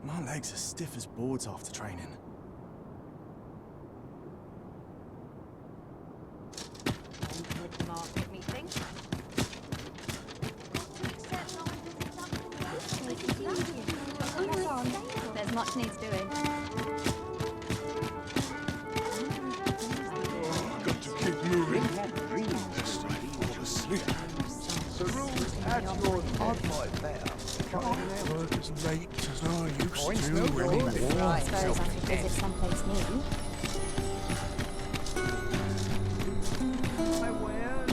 My legs are stiff as boards after training. Good market, methinks. There's much needs doing. Got to keep moving. The rules at your odd there. Can't work as late as I used to no anymore. I suppose I could visit someplace new. My wares.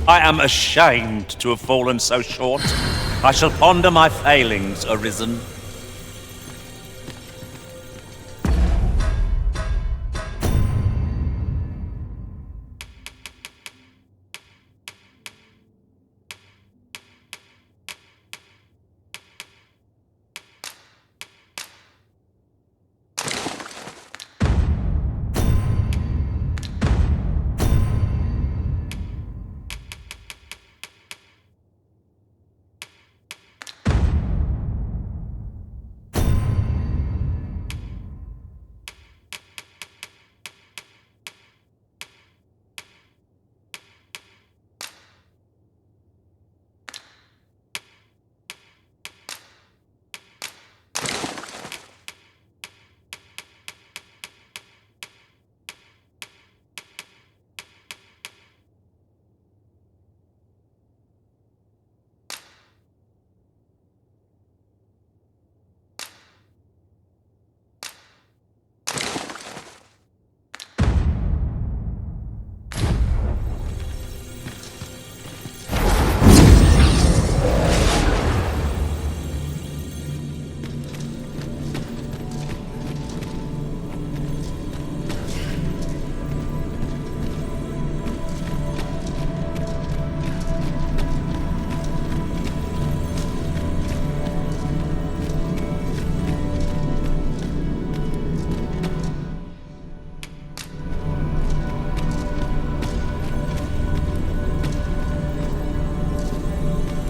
I am ashamed to have fallen so short. I shall ponder my failings, Arisen.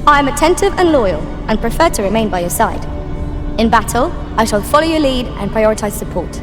I am attentive and loyal, and prefer to remain by your side. In battle, I shall follow your lead and prioritize support.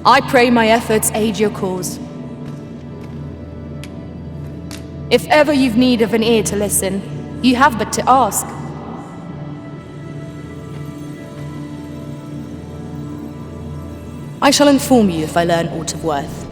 I pray my efforts aid your cause. If ever you've need of an ear to listen, you have but to ask. I shall inform you if I learn aught of worth.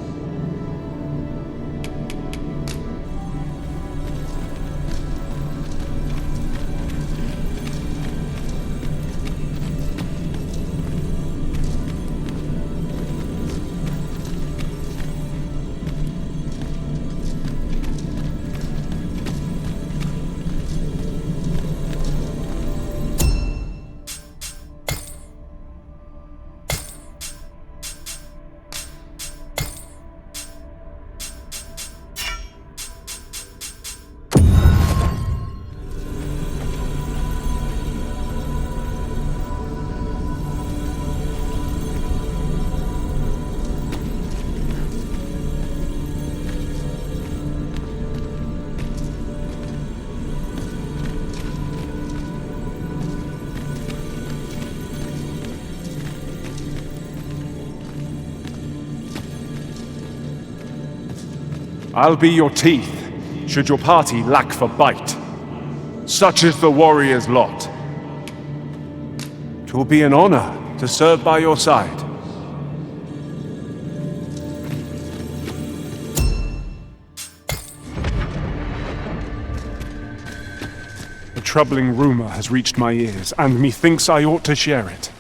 I'll be your teeth, should your party lack for bite. Such is the warrior's lot. 'Twill be an honor to serve by your side. A troubling rumor has reached my ears, and methinks I ought to share it.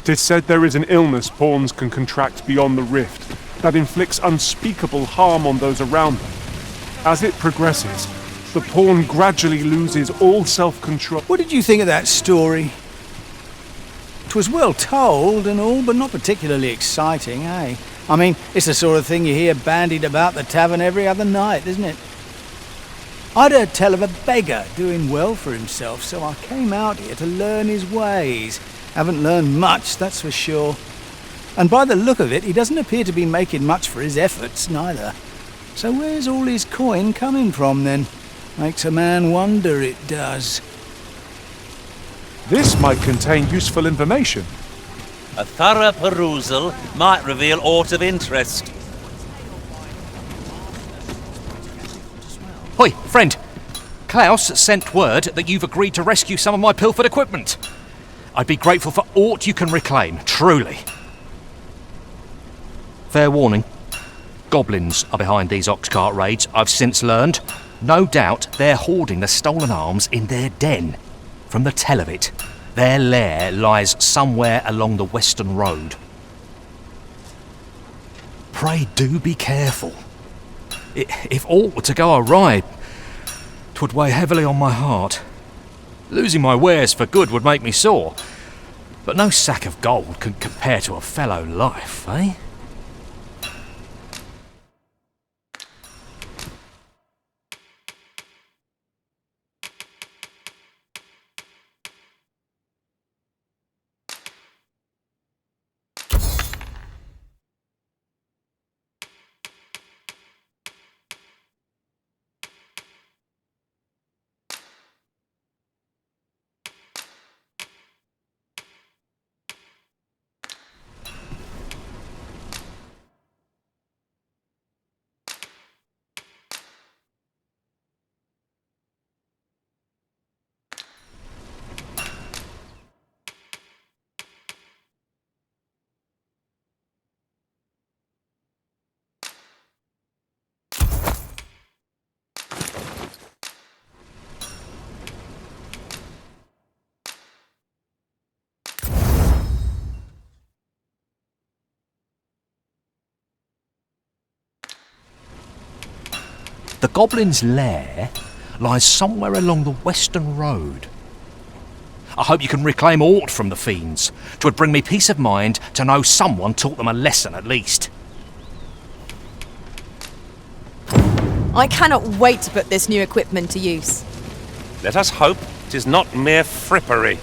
'Tis said there is an illness pawns can contract beyond the rift that inflicts unspeakable harm on those around them. As it progresses, the pawn gradually loses all self-control. What did you think of that story? 'Twas well told and all, but not particularly exciting, eh? I mean, it's the sort of thing you hear bandied about the tavern every other night, isn't it? I'd heard tell of a beggar doing well for himself, so I came out here to learn his ways. Haven't learned much, that's for sure. And by the look of it, he doesn't appear to be making much for his efforts, neither. So where's all his coin coming from, then? Makes a man wonder, it does. This might contain useful information. A thorough perusal might reveal aught of interest. Hoi, friend. Klaus sent word that you've agreed to rescue some of my pilfered equipment. I'd be grateful for aught you can reclaim, truly. Fair warning. Goblins are behind these ox cart raids, I've since learned. No doubt they're hoarding the stolen arms in their den. From the tell of it, their lair lies somewhere along the western road. Pray do be careful. If aught were to go awry, 'twould weigh heavily on my heart. Losing my wares for good would make me sore, but no sack of gold can compare to a fellow life, eh? The Goblin's lair lies somewhere along the western road. I hope you can reclaim aught from the fiends. 'Twould bring me peace of mind to know someone taught them a lesson at least. I cannot wait to put this new equipment to use. Let us hope 'tis not mere frippery.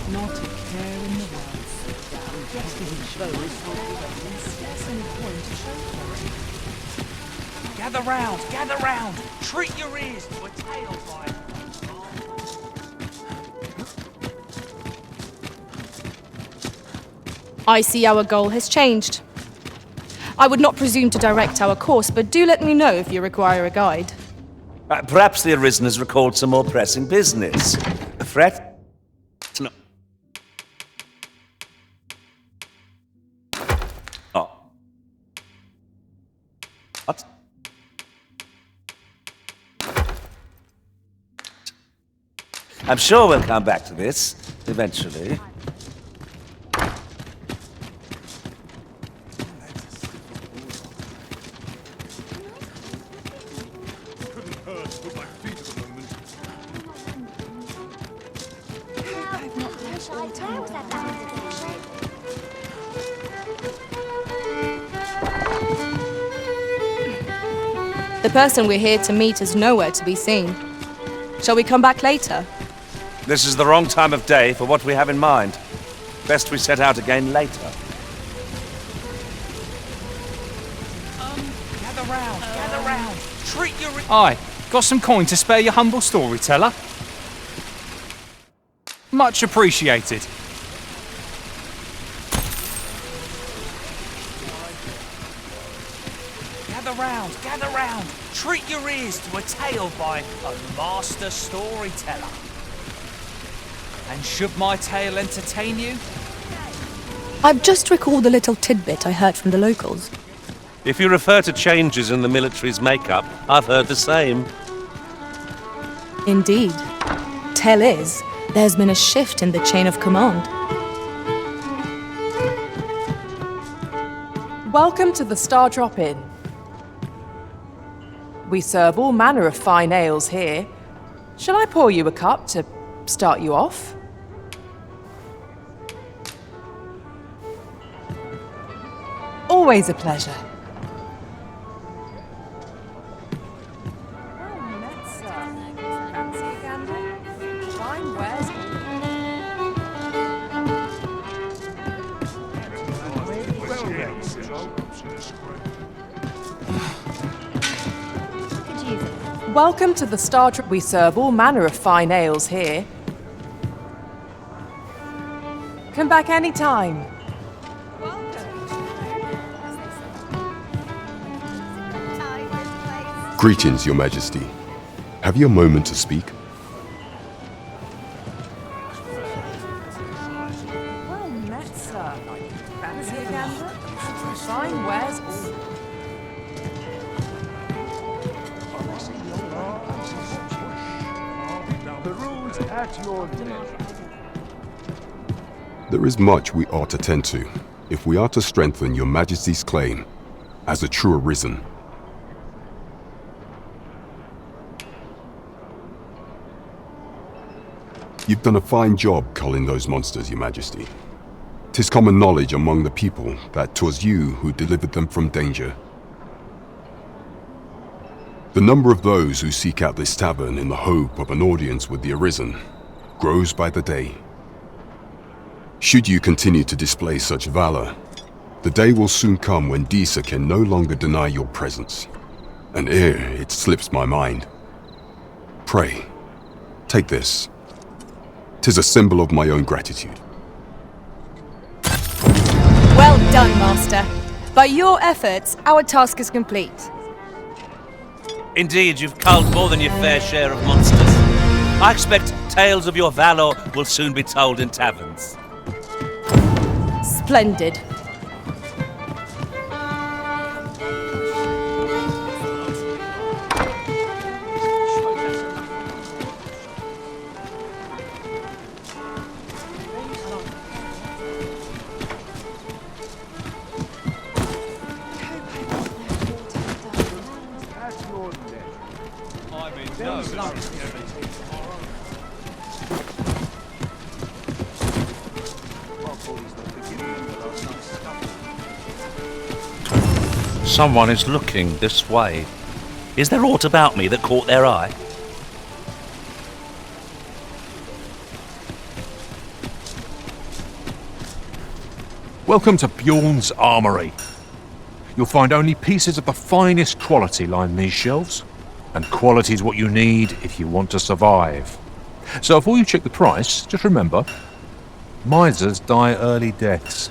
Not a care in the world. Just as it shows. There's any point to show for it. Gather round! Treat your ears to a tale by. I see our goal has changed. I would not presume to direct our course, but do let me know if you require a guide. Perhaps the Arisen has recalled some more pressing business. A threat? No. Oh. What? I'm sure we'll come back to this, eventually. The person we're here to meet is nowhere to be seen. Shall we come back later? This is the wrong time of day for what we have in mind. Best we set out again later. Gather round. Treat your... Aye, got some coin to spare your humble storyteller? Much appreciated. Gather round. Treat your ears to a tale by a master storyteller. And should my tale entertain you? I've just recalled a little tidbit I heard from the locals. If you refer to changes in the military's makeup, I've heard the same. Indeed. Tell is, there's been a shift in the chain of command. Welcome to the Star Drop Inn. We serve all manner of fine ales here. Shall I pour you a cup to start you off? Always a pleasure. Welcome to the Star Drop. We serve all manner of fine ales here. Come back anytime. Greetings, Your Majesty. Have you a moment to speak? Well met, sir. Fancy a gander? Fine wares all. The rules at your leisure. There is much we ought to tend to if we are to strengthen Your Majesty's claim as a true arisen. You've done a fine job culling those monsters, Your Majesty. 'Tis common knowledge among the people that 'twas you who delivered them from danger. The number of those who seek out this tavern in the hope of an audience with the Arisen grows by the day. Should you continue to display such valor, the day will soon come when Disa can no longer deny your presence. And ere it slips my mind, pray, take this. 'Tis a symbol of my own gratitude. Well done, Master. By your efforts, our task is complete. Indeed, you've culled more than your fair share of monsters. I expect tales of your valor will soon be told in taverns. Splendid. Someone is looking this way. Is there aught about me that caught their eye? Welcome to Bjorn's Armory. You'll find only pieces of the finest quality line these shelves, and quality is what you need if you want to survive. So before you check the price, just remember, misers die early deaths.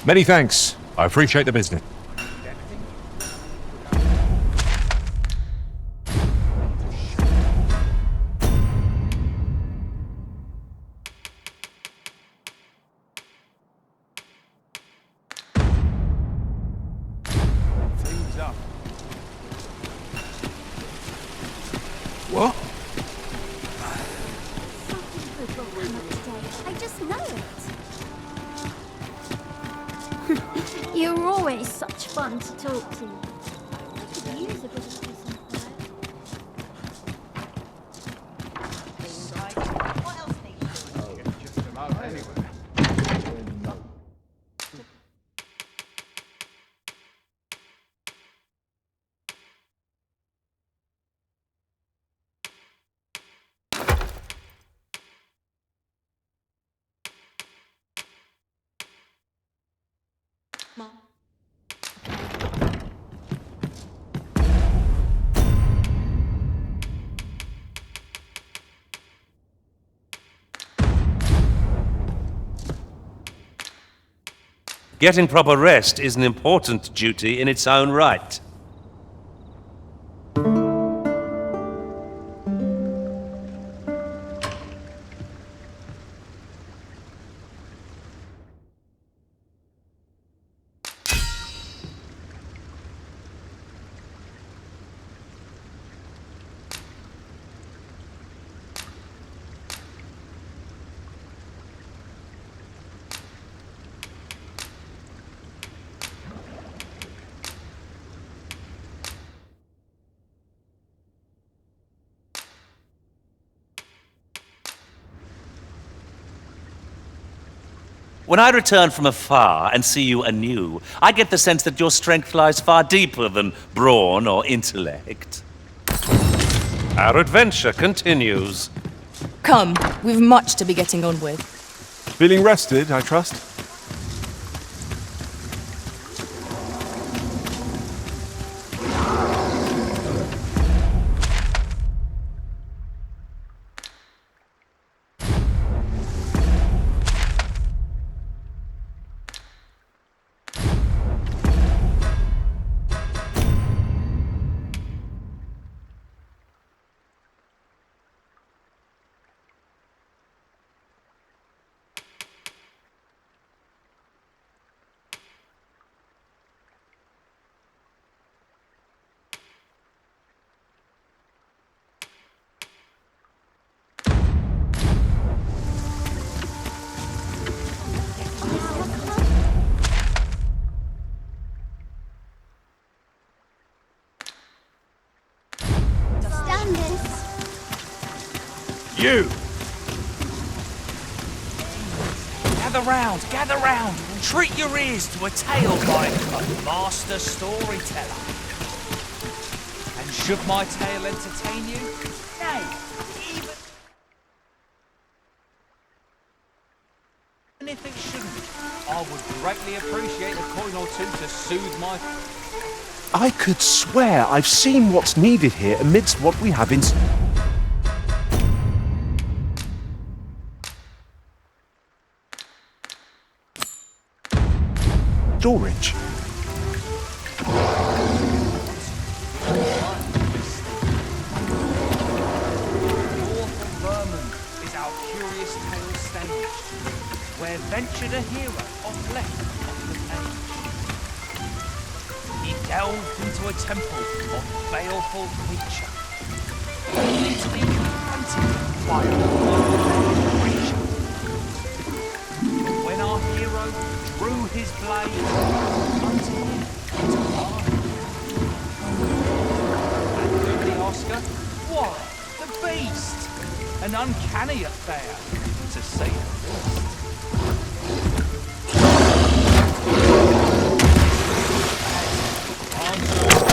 Many thanks. I appreciate the business. Things up. What? I just know it. You're always such fun to talk to. I could use a bit of peace and Getting proper rest is an important duty in its own right. When I return from afar and see you anew, I get the sense that your strength lies far deeper than brawn or intellect. Our adventure continues. Come, we've much to be getting on with. Feeling rested, I trust? You! Gather round, treat your ears to a tale by a master storyteller. And should my tale entertain you? Nay, even if it shouldn't, I'll to soothe my... I could swear I've seen what's needed here amidst what we have in... storage. Where ventured a hero off left of the page. He delved into a temple of baleful feature, only to be confronted by a creature. But when our hero drew his blade unto him to harm, and who the Oscar? Why, the beast! An uncanny affair, to say the least.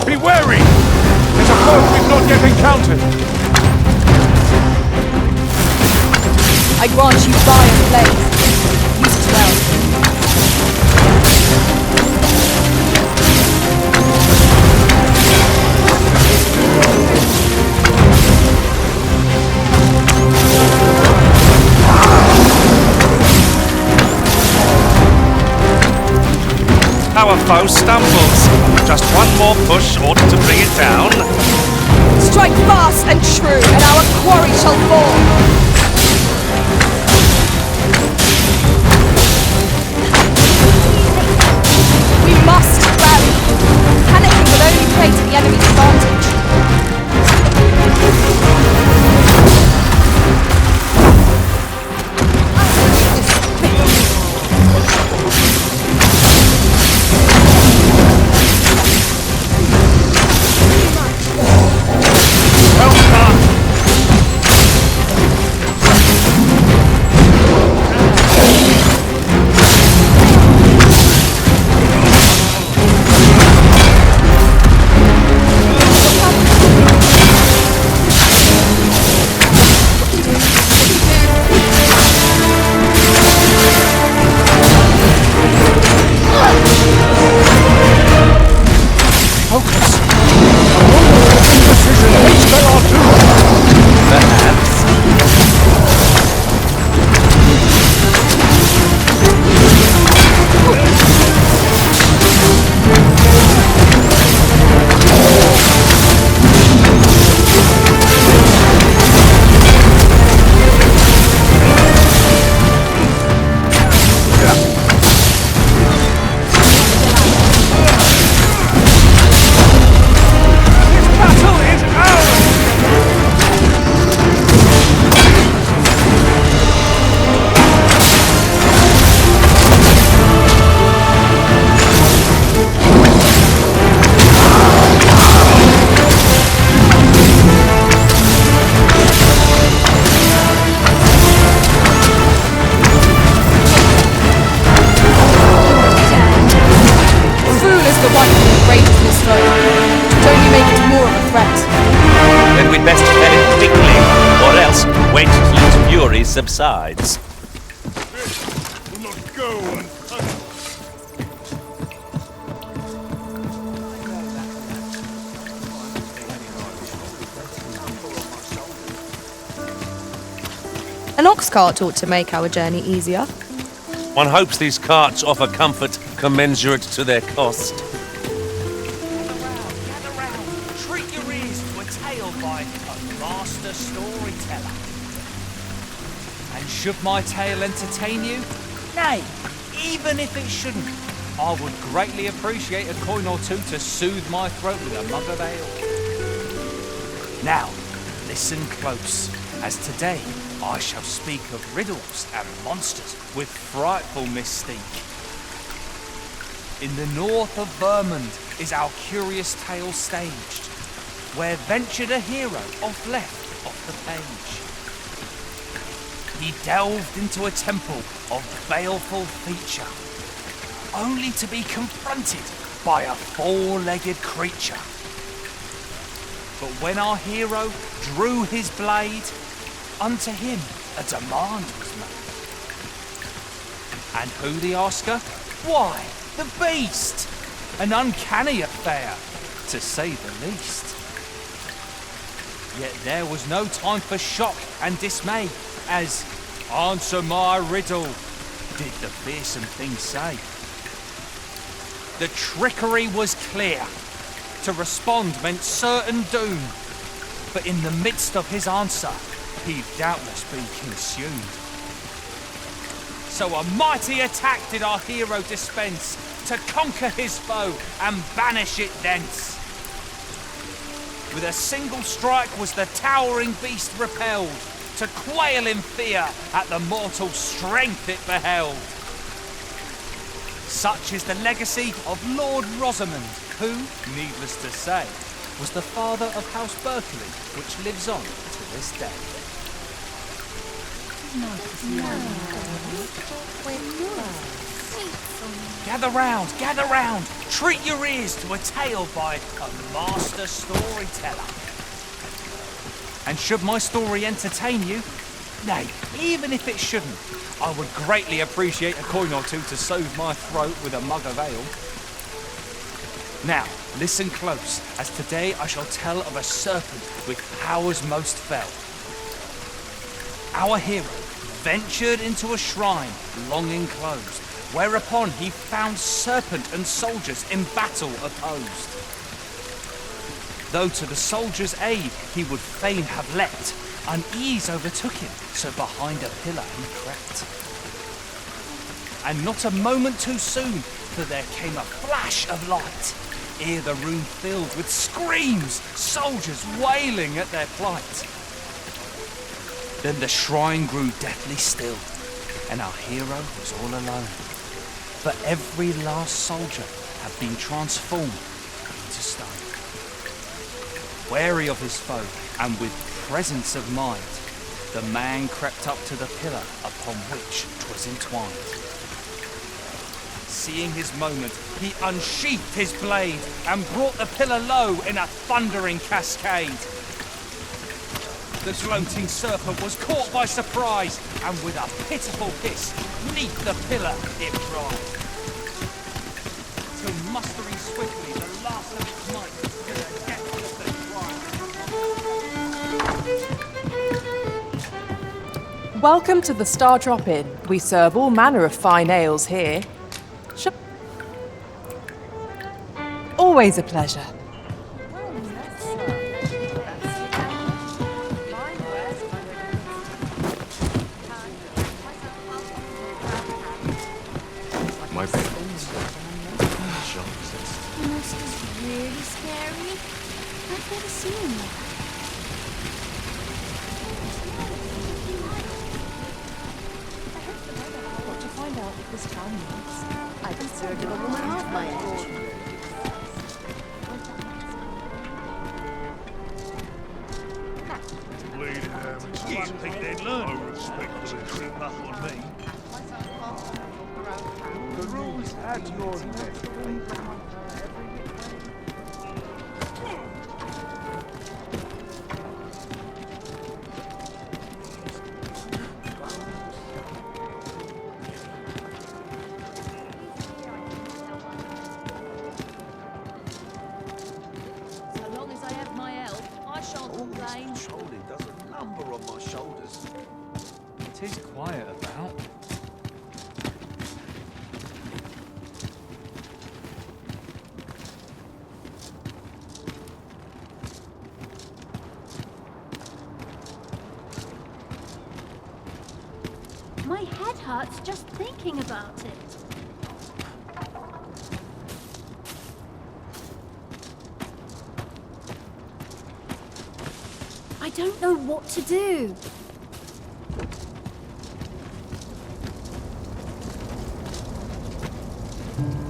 Be wary! There's a foe we've not yet encountered! I grant you fire and blaze. Use it well. Our foe stumbles. Just one more push ought to bring it down. Strike fast and true, and our quarry shall fall. We must rally. Panicking will only play to the enemy's advantage. Subsides. Will not go unpunished. An ox cart ought to make our journey easier. One hopes these carts offer comfort commensurate to their cost. Gather round, treat your ears to a tale by a master storyteller. And should my tale entertain you? Nay, even if it shouldn't, I would greatly appreciate a coin or two to soothe my throat with a mug of ale. Now, listen close, as today I shall speak of riddles and monsters with frightful mystique. In the north of Vermund is our curious tale staged, where ventured a hero off left of the page. He delved into a temple of baleful feature, only to be confronted by a four-legged creature. But when our hero drew his blade, unto him a demand was made. And who the Oscar? Why, the beast! An uncanny affair, to say the least. Yet there was no time for shock and dismay, as "Answer my riddle," did the fearsome thing say. The trickery was clear. To respond meant certain doom. But in the midst of his answer, he'd doubtless be consumed. So a mighty attack did our hero dispense, to conquer his foe and banish it thence. With a single strike was the towering beast repelled, to quail in fear at the mortal strength it beheld. Such is the legacy of Lord Rosamond, who, needless to say, was the father of House Berkeley, which lives on to this day. Gather round, treat your ears to a tale by a master storyteller. And should my story entertain you, nay, even if it shouldn't, I would greatly appreciate a coin or two to soothe my throat with a mug of ale. Now, listen close, as today I shall tell of a serpent with powers most fell. Our hero ventured into a shrine long enclosed, whereupon he found serpent and soldiers in battle opposed. Though to the soldiers' aid he would fain have leapt, unease overtook him, so behind a pillar he crept. And not a moment too soon, for there came a flash of light, ere the room filled with screams, soldiers wailing at their plight. Then the shrine grew deathly still, and our hero was all alone. For every last soldier had been transformed into stone. Wary of his foe, and with presence of mind, the man crept up to the pillar upon which 'twas entwined. Seeing his moment, he unsheathed his blade and brought the pillar low in a thundering cascade. The gloating serpent was caught by surprise, and with a pitiful hiss, 'neath the pillar it writhed. Till mustering swiftly the last of its might to the depth of the shrine. Welcome to the Star Drop Inn. We serve all manner of fine ales here. Always a pleasure. My bad. The nest is really scary. I've never seen one. What to find out if this town needs? I considered it a woman half my age. Bleeding damage. You think they'd learn? No respect for this. Creep up on me. The rules at your neck. So long as I have my help, I shan't complain. Patrolling does a number on my shoulders. It is quiet about. My head hurts just thinking about it. I don't know what to do.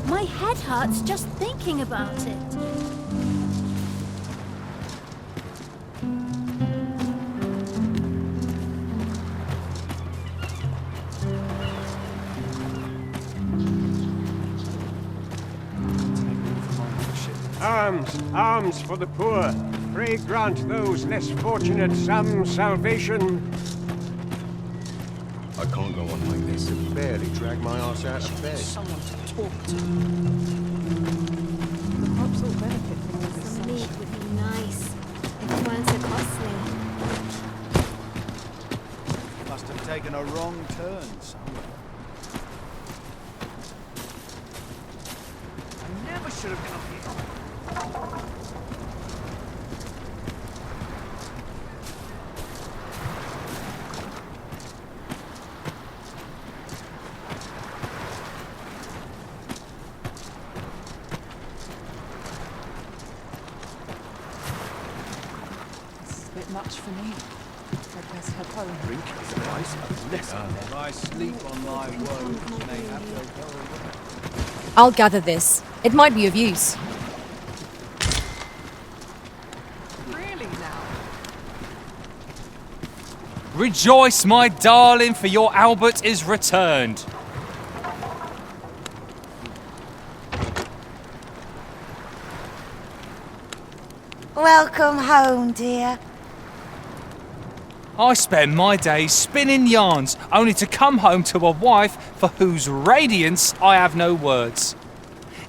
My head hurts just thinking about it. Arms, arms for the poor. Pray grant those less fortunate some salvation. I can't go on like this. Barely drag my ass out of bed. Someone to talk to. taken a wrong turn somewhere. I never should have come here. This is a bit much for me. I'd best head home. Drink is nice, but listen, if I sleep on my woes, may have to go away. I'll gather this. It might be of use. Really now? Rejoice, my darling, for your Albert is returned. Welcome home, dear. I spend my days spinning yarns, only to come home to a wife for whose radiance I have no words.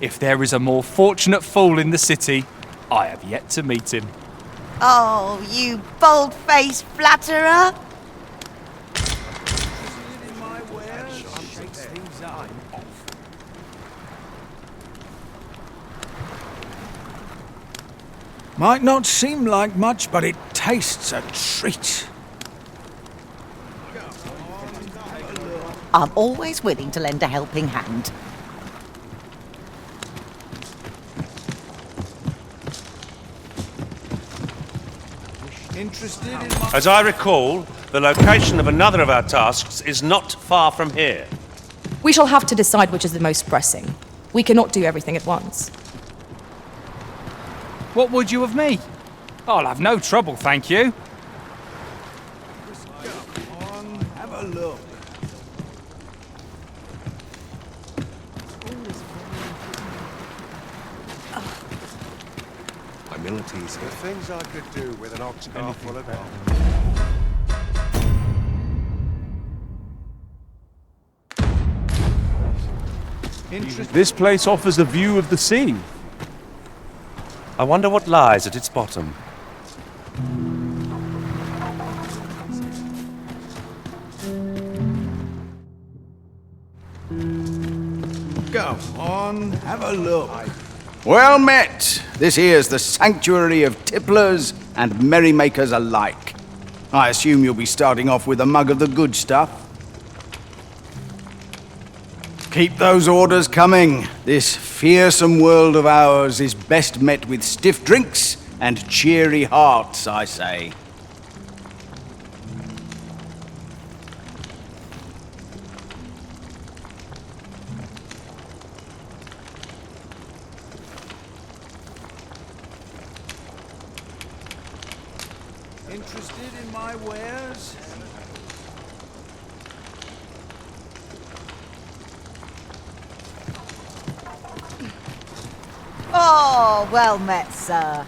If there is a more fortunate fool in the city, I have yet to meet him. Oh, you bold-faced flatterer. In my wares, shakes things up. Might not seem like much, but it tastes a treat. I'm always willing to lend a helping hand. Interested in my... As I recall, the location of another of our tasks is not far from here. We shall have to decide which is the most pressing. We cannot do everything at once. What would you of me? I'll have no trouble, thank you. Come on, have a look. The things I could do with an ox cart full of This place offers a view of the sea. I wonder what lies at its bottom. Go on, have a look. Well met. This here's the sanctuary of tipplers and merrymakers alike. I assume you'll be starting off with a mug of the good stuff. Keep those orders coming. This fearsome world of ours is best met with stiff drinks and cheery hearts, I say. Interested in my wares? Oh, well met, sir.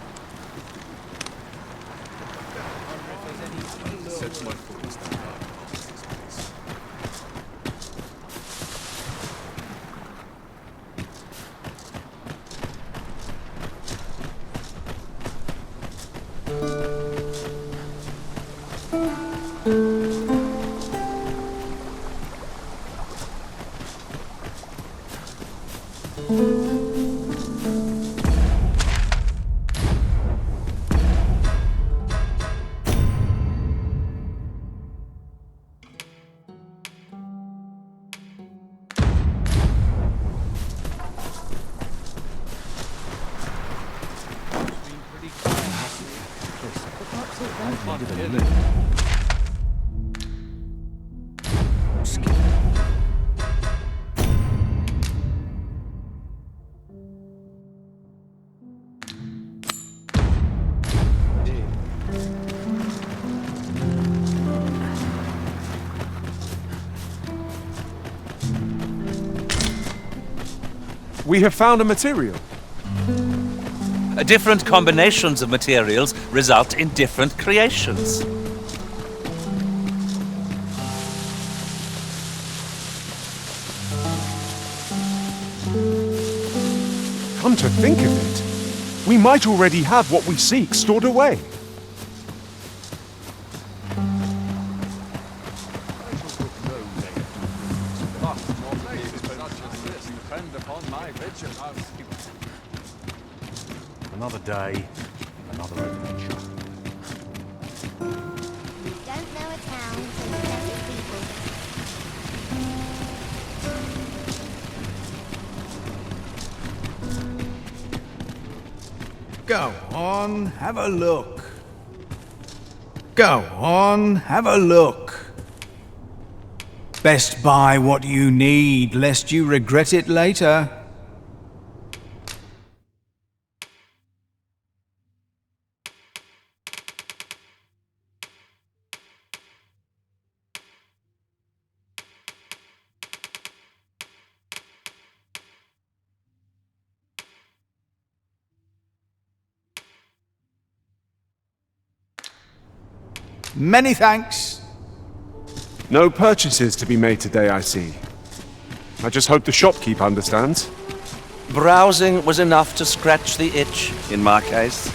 We have found a material. Different combinations of materials result in different creations. Come to think of it, we might already have what we seek stored away. Another day, another adventure. Don't know a town till you know its people. Go on, have a look. Go on, have a look. Best buy what you need, lest you regret it later. Many thanks. No purchases to be made today, I see. I just hope the shopkeep understands. Browsing was enough to scratch the itch, in my case.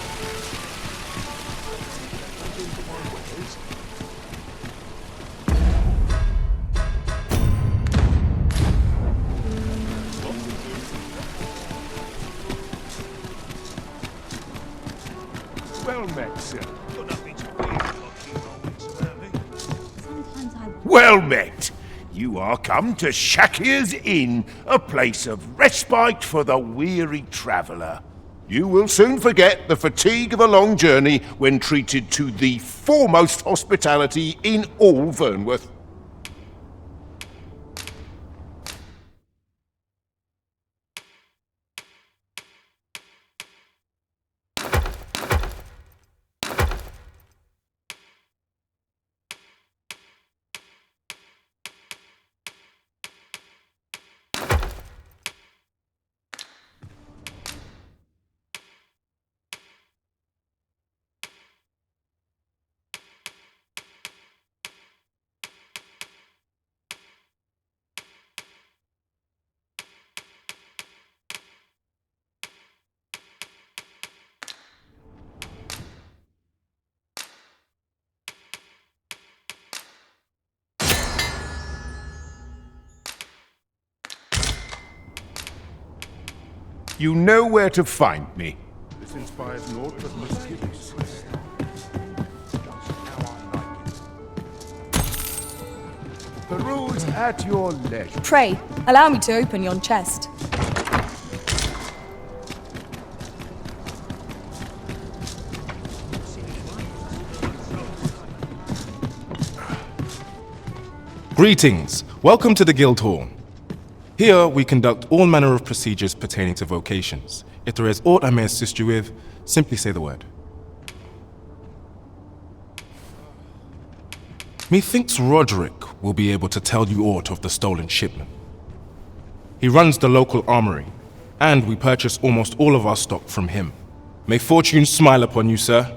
Well met, sir. Got nothing to fear, watching moments about me. Sometimes I Well met. You are come to Shakir's Inn, a place of respite for the weary traveller. You will soon forget the fatigue of a long journey when treated to the foremost hospitality in all Vernworth. You know where to find me. This inspires naught but misgivings. Just how I like it. Peruse at your leisure. Pray, allow me to open yon chest. Greetings. Welcome to the Guildhall. Here we conduct all manner of procedures pertaining to vocations. If there is aught I may assist you with, simply say the word. Methinks Roderick will be able to tell you aught of the stolen shipment. He runs the local armory, and we purchase almost all of our stock from him. May fortune smile upon you, sir.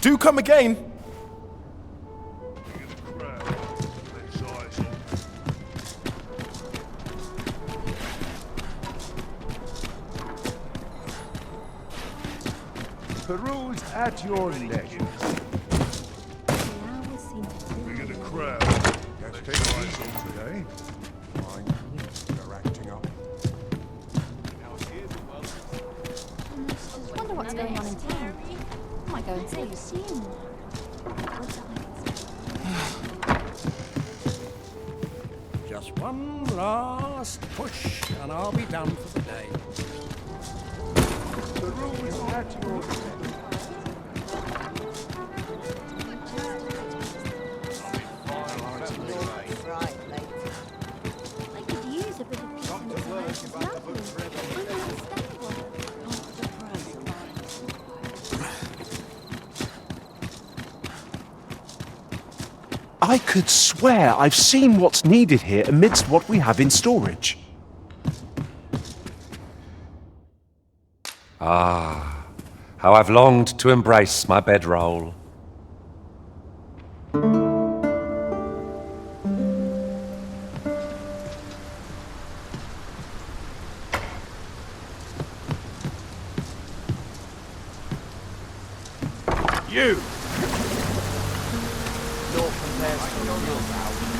Do come again. Peruse at your leisure. Big in the crowd. Let's take eyes on today. They're acting up. I wonder what's going on in town. I might go and see. Just one last push, and I'll be done for the day. Peruse at your leisure. I could use a bit of peace and quiet. It's lovely. I could swear I've seen what's needed here amidst what we have in storage. Ah, how I've longed to embrace my bedroll. You! Naught compares to your vow.